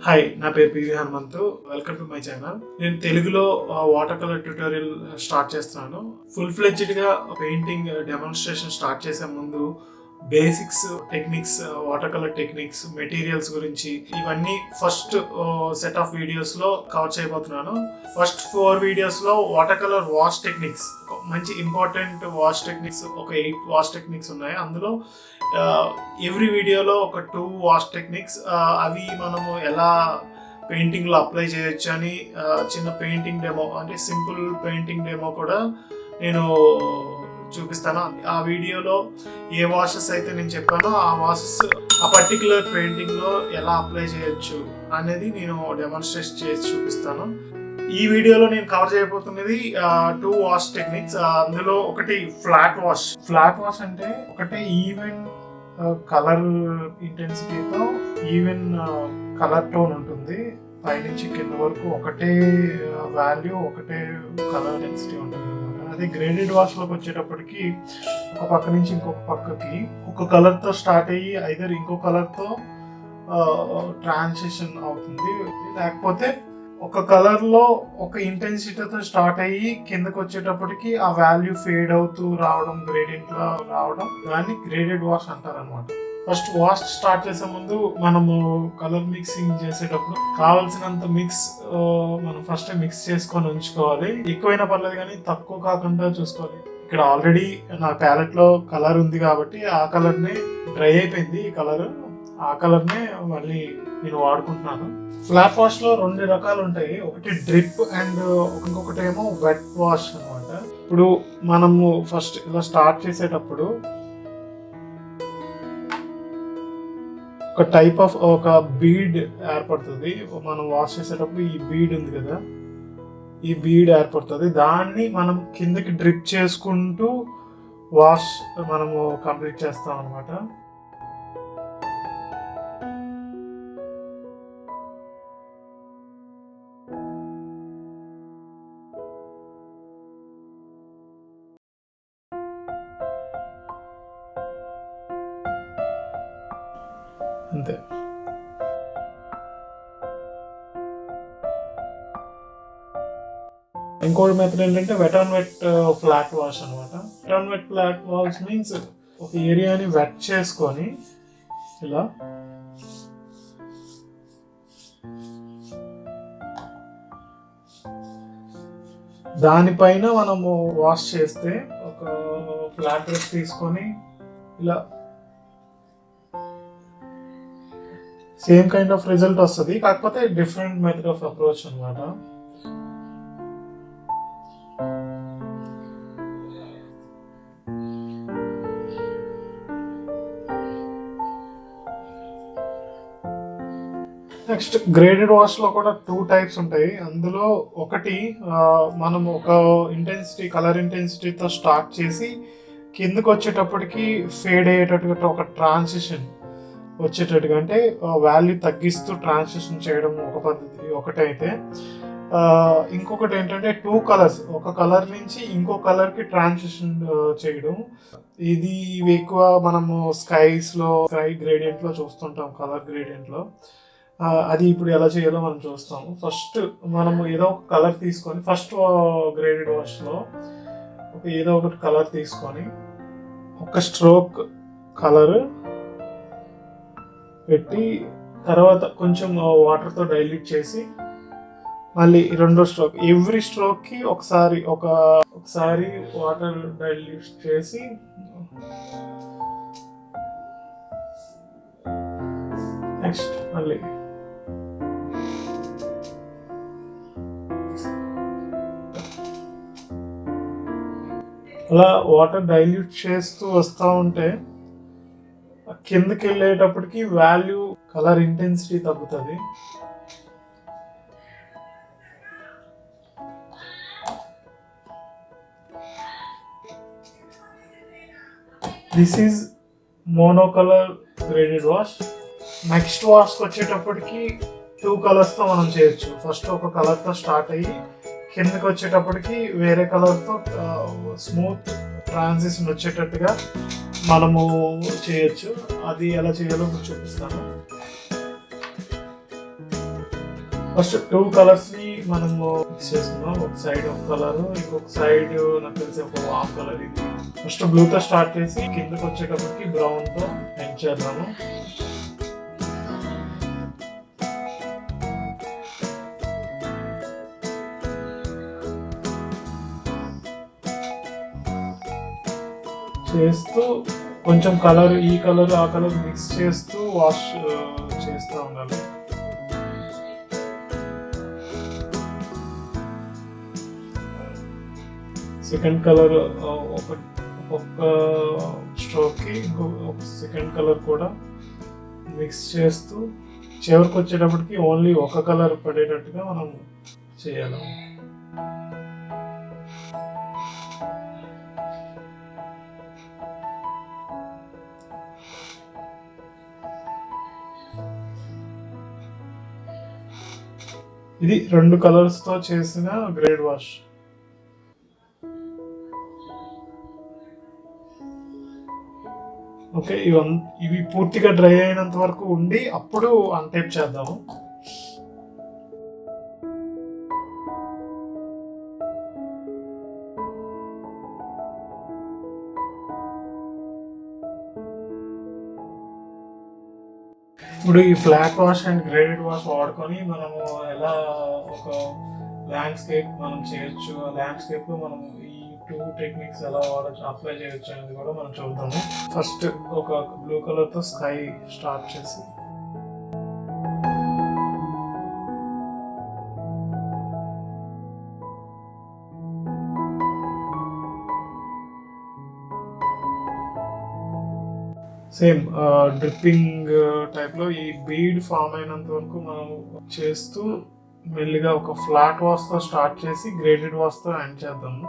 Hi, నా పేరు PV Hanumanthu. Welcome to my channel. నేను తెలుగులో వాటర్ కలర్ ట్యూటోరియల్ స్టార్ట్ చేస్తున్నాను. ఫుల్ ఫ్లెడ్జ్డ్ గా పెయింటింగ్ డెమాన్స్ట్రేషన్ స్టార్ట్ చేసే ముందు basics, techniques, water colour techniques, materials గురించి ఇవన్నీ ఫస్ట్ సెట్ ఆఫ్ వీడియోస్ లో కవర్ చేయబోతున్నాను. ఫస్ట్ 4 వీడియోస్ లో వాటర్ కలర్ వాష్ టెక్నిక్స్, మంచి ఇంపార్టెంట్ వాష్ టెక్నిక్స్, ఒక 8 వాష్ టెక్నిక్స్ ఉన్నాయి. అందులో ఎవ్రీ వీడియోలో ఒక 2 వాష్ టెక్నిక్స్, అవి మనము ఎలా పెయింటింగ్ లో అప్లై చేయొచ్చు అని చిన్న పెయింటింగ్ డెమో, అంటే సింపుల్ పెయింటింగ్ డెమో కూడా నేను చూపిస్తాను. ఆ వీడియోలో ఏ వాషెస్ అయితే నేను చెప్పానో ఆ వాషెస్ ఆ పర్టికులర్ పెయింటింగ్ లో ఎలా అప్లై చేయొచ్చు అనేది నేను డెమాన్స్ట్రేట్ చేసి చూపిస్తాను. ఈ వీడియోలో నేను కవర్ చేయబోతున్నది 2 వాష్ టెక్నిక్స్. అందులో ఒకటి ఫ్లాట్ వాష్. ఫ్లాట్ వాష్ అంటే ఒకటే ఈవెన్ కలర్ ఇంటెన్సిటీతో ఈవెన్ కలర్ టోన్ ఉంటుంది. పైనుంచి కింద వరకు ఒకటే వాల్యూ, ఒకటే కలర్ ఇంటెన్సిటీ ఉంటుంది. అదే గ్రేడెడ్ వాష్ లోకి వచ్చేటప్పటికి ఒక పక్క నుంచి ఇంకొక పక్కకి ఒక కలర్ తో స్టార్ట్ అయ్యి ఐదర్ ఇంకో కలర్ తో ట్రాన్సిషన్ అవుతుంది, లేకపోతే ఒక కలర్ లో ఒక ఇంటెన్సిటీతో స్టార్ట్ అయ్యి కిందకి వచ్చేటప్పటికి ఆ వాల్యూ ఫేడ్ అవుతూ రావడం, గ్రేడియంట్ లో రావడం, దాన్ని గ్రేడెడ్ వాష్ అంటారు అనమాట. ఫస్ట్ వాష్ స్టార్ట్ చేసే ముందు మనము కలర్ మిక్సింగ్ చేసేటప్పుడు కావాల్సినంత మిక్స్ మనం ఫస్ట్ మిక్స్ చేసుకొని ఉంచుకోవాలి. ఎక్కువైనా పర్లేదు కానీ తక్కువ కాకుండా చూసుకోవాలి. ఇక్కడ ఆల్రెడీ నా ప్యాలెట్ లో కలర్ ఉంది కాబట్టి ఆ కలర్ నే డ్రై అయిపోయింది. ఈ కలర్, ఆ కలర్ నే మళ్ళీ నేను వాడుకుంటున్నాను. ఫ్లాట్ వాష్ లో 2 రకాలు ఉంటాయి. ఒకటి డ్రిప్ అండ్ ఇంకొకటి ఏమో వెట్ వాష్ అనమాట. ఇప్పుడు మనము ఫస్ట్ ఇలా స్టార్ట్ చేసేటప్పుడు ఒక టైప్ ఆఫ్ ఒక బీడ్ ఏర్పడుతుంది. మనం వాష్ చేసేటప్పుడు ఈ బీడ్ ఉంది కదా, ఈ బీడ్ ఏర్పడుతుంది. దాన్ని మనం కిందకి డ్రిప్ చేసుకుంటూ వాష్ మనము కంప్లీట్ చేస్తాం అనమాట. అంతే. ఇంకోటి మెథడ్ ఏంటంటే wet and wet flat wash అనమాట. Wet and wet flat wash means ఒక ఏరియాని వెట్ చేసుకొని ఇలా దానిపైన మనము వాష్ చేస్తే, ఒక ఫ్లాట్ బ్రష్ తీసుకొని ఇలా సేమ్ కైండ్ ఆఫ్ రిజల్ట్ వస్తుంది, కాకపోతే డిఫరెంట్ మెథడ్ ఆఫ్ అప్రోచ్ అనమాట. నెక్స్ట్ గ్రేడెడ్ వాష్ లో కూడా 2 టైప్స్ ఉంటాయి. అందులో ఒకటి మనం ఒక ఇంటెన్సిటీ, కలర్ ఇంటెన్సిటీతో స్టార్ట్ చేసి కిందకు వచ్చేటప్పటికి ఫేడ్ అయ్యేటట్టుగా ఒక ట్రాన్సిషన్ వచ్చేటట్టుగా, అంటే వాల్యూ తగ్గిస్తూ ట్రాన్సిషన్ చేయడం ఒక పద్ధతి ఒకటైతే, ఇంకొకటి ఏంటంటే 2 కలర్స్, ఒక కలర్ నుంచి ఇంకో కలర్ కి ట్రాన్సిషన్ చేయడం. ఇది ఎక్కువ మనము స్కై గ్రేడియంట్ లో చూస్తుంటాం, కలర్ గ్రేడియంట్ లో. అది ఇప్పుడు ఎలా చేయాలో మనం చూస్తాము. ఫస్ట్ మనము ఏదో ఒక కలర్ తీసుకొని, ఫస్ట్ గ్రేడెడ్ వాష్ లో ఏదో ఒకటి కలర్ తీసుకొని ఒక స్ట్రోక్ కలర్ పెట్టి, తర్వాత కొంచెం వాటర్తో డైల్యూట్ చేసి మళ్ళీ 2వ స్ట్రోక్, ఎవ్రీ స్ట్రోక్ కి ఒకసారి వాటర్ డైల్యూట్ చేసి నెక్స్ట్ మళ్ళీ అలా వాటర్ డైల్యూట్ చేస్తూ వస్తూ ఉంటే కిందకి వెళ్ళేటప్పటికి వాల్యూ, కలర్ ఇంటెన్సిటీ తగ్గుతుంది. This is monocolour graded wash. Next వాష్కి వచ్చేటప్పటికి 2 కలర్స్తో మనం చేయొచ్చు. ఫస్ట్ ఒక కలర్తో స్టార్ట్ అయ్యి కిందకి వచ్చేటప్పటికి వేరే కలర్తో స్మూత్ ట్రాన్సిషన్ వచ్చేటట్టుగా మనము చేయొచ్చు. అది ఎలా చేయాలో చూపిస్తాను. ఫస్ట్ 2 కలర్స్ ని మనము మిక్స్ చేసుకున్నాం. ఒక సైడ్ ఒక కలర్, ఇంకొక సైడ్ నాకు తెలిసి ఒక వామ్ కలర్. ఇది ఫస్ట్ బ్లూతో స్టార్ట్ చేసి కిందకి వచ్చేటప్పటికి బ్రౌన్ తో ఎండ్ చేద్దాము. చేస్తూ కొంచెం కలర్, ఈ కలర్ ఆ కలర్ మిక్స్ చేస్తూ వాష్ చేస్తూ ఉండాలి. సెకండ్ కలర్ ఒక్కొక్క స్ట్రోక్కి ఇంకొక సెకండ్ కలర్ కూడా మిక్స్ చేస్తూ చివరికి వచ్చేటప్పటికి ఓన్లీ ఒక కలర్ పడేటట్టుగా మనం చేయాలి. ఇది 2 కలర్స్ తో చేసిన గ్రేడ్ వాష్. ఓకే, ఇవి పూర్తిగా డ్రై అయినంత వరకు ఉండి అప్పుడు అన్టేప్ చేద్దాము. ఇప్పుడు ఈ flat wash and graded wash వాడుకొని మనము ఎలా ఒక ల్యాండ్స్కేప్ మనం చేయొచ్చు, ఆ ల్యాండ్స్కేప్ లో మనం ఈ 2 టెక్నిక్స్ ఎలా అప్లై చేయొచ్చు అనేది కూడా మనం చూద్దాము. ఫస్ట్ ఒక బ్లూ కలర్ తో స్కై స్టార్ట్ చేసి సేమ్ డ్రిప్పింగ్ టైప్లో ఈ బీడ్ ఫామ్ అయినంత వరకు మనం చేస్తూ మెల్లిగా ఒక ఫ్లాట్ వాష్తో స్టార్ట్ చేసి గ్రేడెడ్ వాష్తో ఎండ్ చేద్దాము.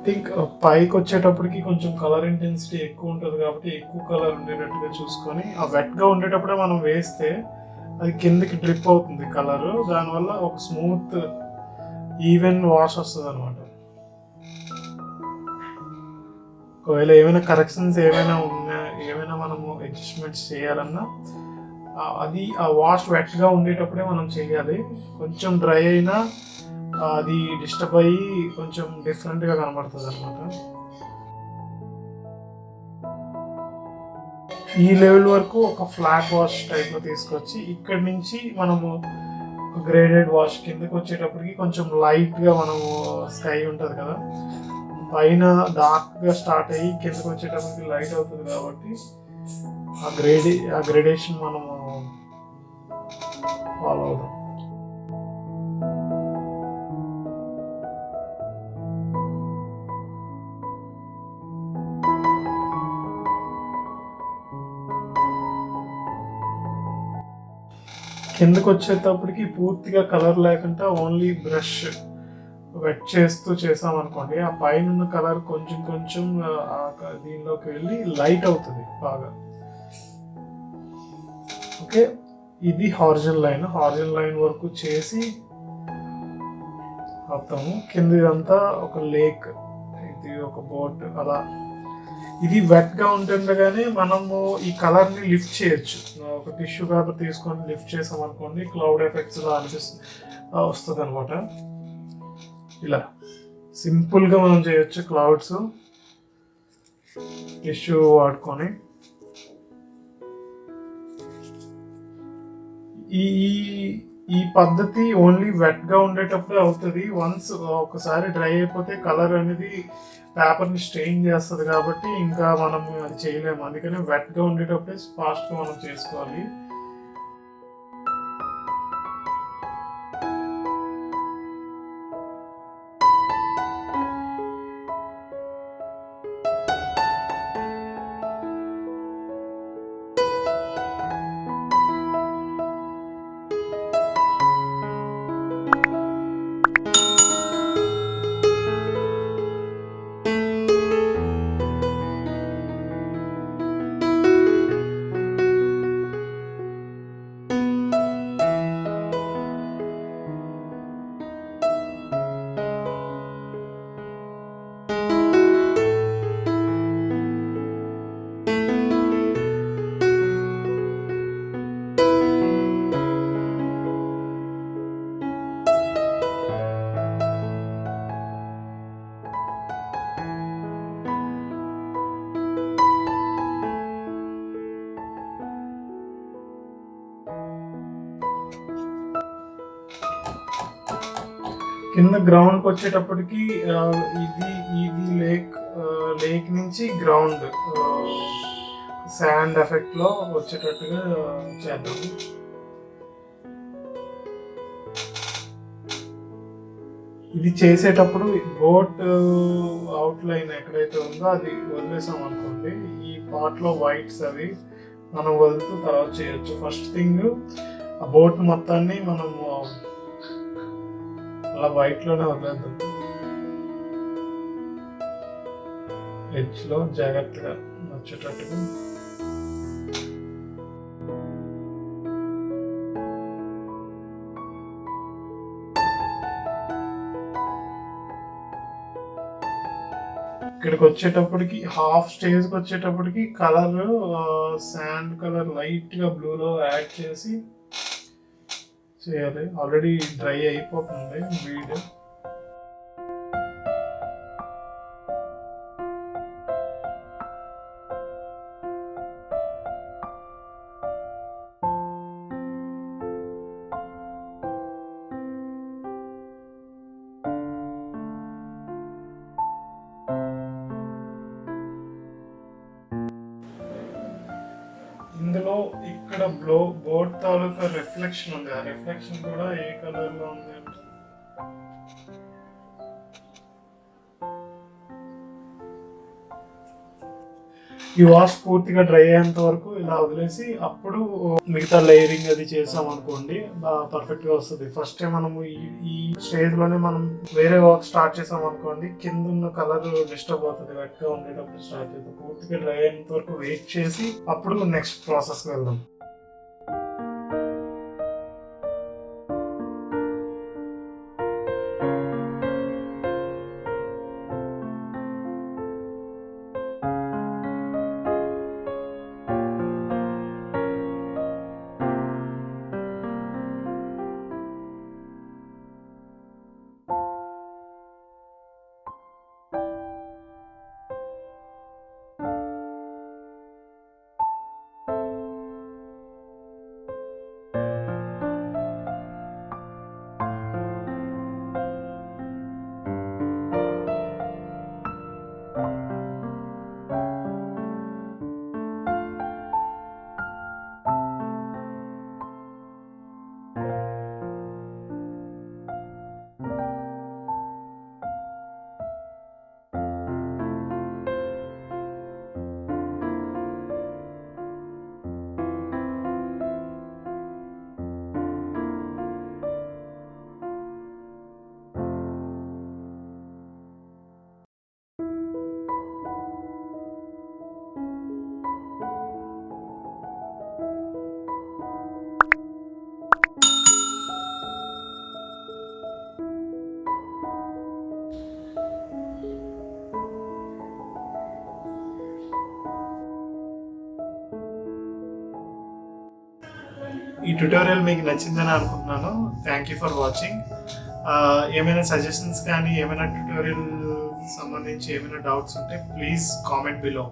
థింక్ పైకి వచ్చేటప్పటికి కొంచెం కలర్ ఇంటెన్సిటీ ఎక్కువ ఉంటుంది కాబట్టి ఎక్కువ కలర్ ఉండేటట్టుగా చూసుకొని ఆ వెట్గా ఉండేటప్పుడే మనం వేస్తే అది కిందకి డ్రిప్ అవుతుంది కలరు. దానివల్ల ఒక స్మూత్ ఈవెన్ వాష్ వస్తుంది అనమాట. ఒకవేళ ఏమైనా కరెక్షన్స్ ఏమైనా మనము అడ్జస్ట్మెంట్స్ చేయాలన్నా అది ఆ వాష్ వెట్గా ఉండేటప్పుడే మనం చేయాలి. కొంచెం డ్రై అయినా అది డిస్టర్బ్ అయ్యి కొంచెం డిఫరెంట్గా కనబడుతుంది అనమాట. ఈ లెవెల్ వరకు ఒక ఫ్లాట్ వాష్ టైప్లో తీసుకొచ్చి ఇక్కడి నుంచి మనము గ్రేడెడ్ వాష్ కిందకి వచ్చేటప్పటికి కొంచెం లైట్గా మనము స్కై ఉంటుంది కదా, పైన డార్క్గా స్టార్ట్ అయ్యి కిందకి వచ్చేటప్పటికి లైట్ అవుతుంది కాబట్టి ఆ గ్రేడేషన్ మనము ఫాలో అవుదాం. కిందకు వచ్చేటప్పటికి పూర్తిగా కలర్ లేకుండా ఓన్లీ బ్రష్ వెట్ చేస్తూ చేసామనుకోండి, ఆ పైన కలర్ కొంచెం కొంచెం దీనిలోకి వెళ్ళి లైట్ అవుతుంది బాగా. ఓకే, ఇది హారిజన్ లైన్ వరకు చేసి ఆపుతాము. కింద ఇదంతా ఒక లేక్, ఇది ఒక బోట్ అలా. ఇది వెట్గా ఉంటుండగానే మనము ఈ కలర్ని లిఫ్ట్ చేయొచ్చు. ఒక టిష్యూ పేపర్ తీసుకొని లిఫ్ట్ చేసాం అనుకోండి, క్లౌడ్ ఎఫెక్ట్స్ వస్తుంది అనమాట. ఇలా సింపుల్గా మనం చేయొచ్చు క్లౌడ్స్ టిష్యూ వాడుకొని. ఈ పద్ధతి ఓన్లీ వెట్గా ఉండేటప్పుడే అవుతుంది. వన్స్ ఒకసారి డ్రై అయిపోతే కలర్ అనేది పేపర్ని స్ట్రెయిన్ చేస్తుంది కాబట్టి ఇంకా మనం అది చేయలేము. అందుకని వెట్గా ఉండేటప్పుడే ఫాస్ట్గా మనం చేసుకోవాలి. కింద గ్రౌండ్కి వచ్చేటప్పటికి ఇది ఇది లేక్ నుంచి గ్రౌండ్ శాండ్ ఎఫెక్ట్లో వచ్చేటట్టుగా చేద్దాము. ఇది చేసేటప్పుడు బోట్ అవుట్లైన్ ఎక్కడైతే ఉందో అది వదిలేసాం అనుకోండి, ఈ పార్ట్లో వైట్స్ అవి మనం వదులుతూ తర్వాత చేయొచ్చు. ఫస్ట్ థింగ్ ఆ బోట్ మొత్తాన్ని మనం అలా వైట్లోనే వదిలేద్దాం. ఎడ్జ్లో జాగ్రత్తగా వచ్చేటట్టుగా. ఇక్కడికి వచ్చేటప్పటికి హాఫ్ స్టేజ్కి వచ్చేటప్పటికి కలర్ శాండ్ కలర్ లైట్గా బ్లూలో యాడ్ చేసి చేయాలి. ఆల్రెడీ డ్రై అయిపోతుంది వీడియో. ఇందులో ఇక్కడ బోర్డ్ తాలూకా రిఫ్లెక్షన్ ఉంది. ఆ రిఫ్లెక్షన్ కూడా ఏ కలర్ లో ఉంది అంటే ఈ వాష్ పూర్తిగా డ్రై అయ్యేంత వరకు ఇలా వదిలేసి అప్పుడు మిగతా లేయరింగ్ అది చేసాం అనుకోండి, పర్ఫెక్ట్ గా వస్తుంది. ఫస్ట్ టైం మనము ఈ స్టేజ్ లోనే మనం వేరే వర్క్ స్టార్ట్ చేసాం అనుకోండి, కింద ఉన్న కలర్ డిస్టర్బ్ అవుతుంది. వెట్ గా ఉండేటప్పుడు స్టార్ట్ చేద్దాం. పూర్తిగా డ్రై అయ్యేంత వరకు వెయిట్ చేసి అప్పుడు నెక్స్ట్ ప్రాసెస్ కి వెళ్దాం. ఈ ట్యుటోరియల్ మీకు నచ్చిందని అనుకుంటున్నాను. Thank you for watching. ఏమైనా సజెషన్స్ కానీ ఏమైనా ట్యుటోరియల్ సంబంధించి ఏమైనా డౌట్స్ ఉంటే ప్లీజ్ కామెంట్ బిలో.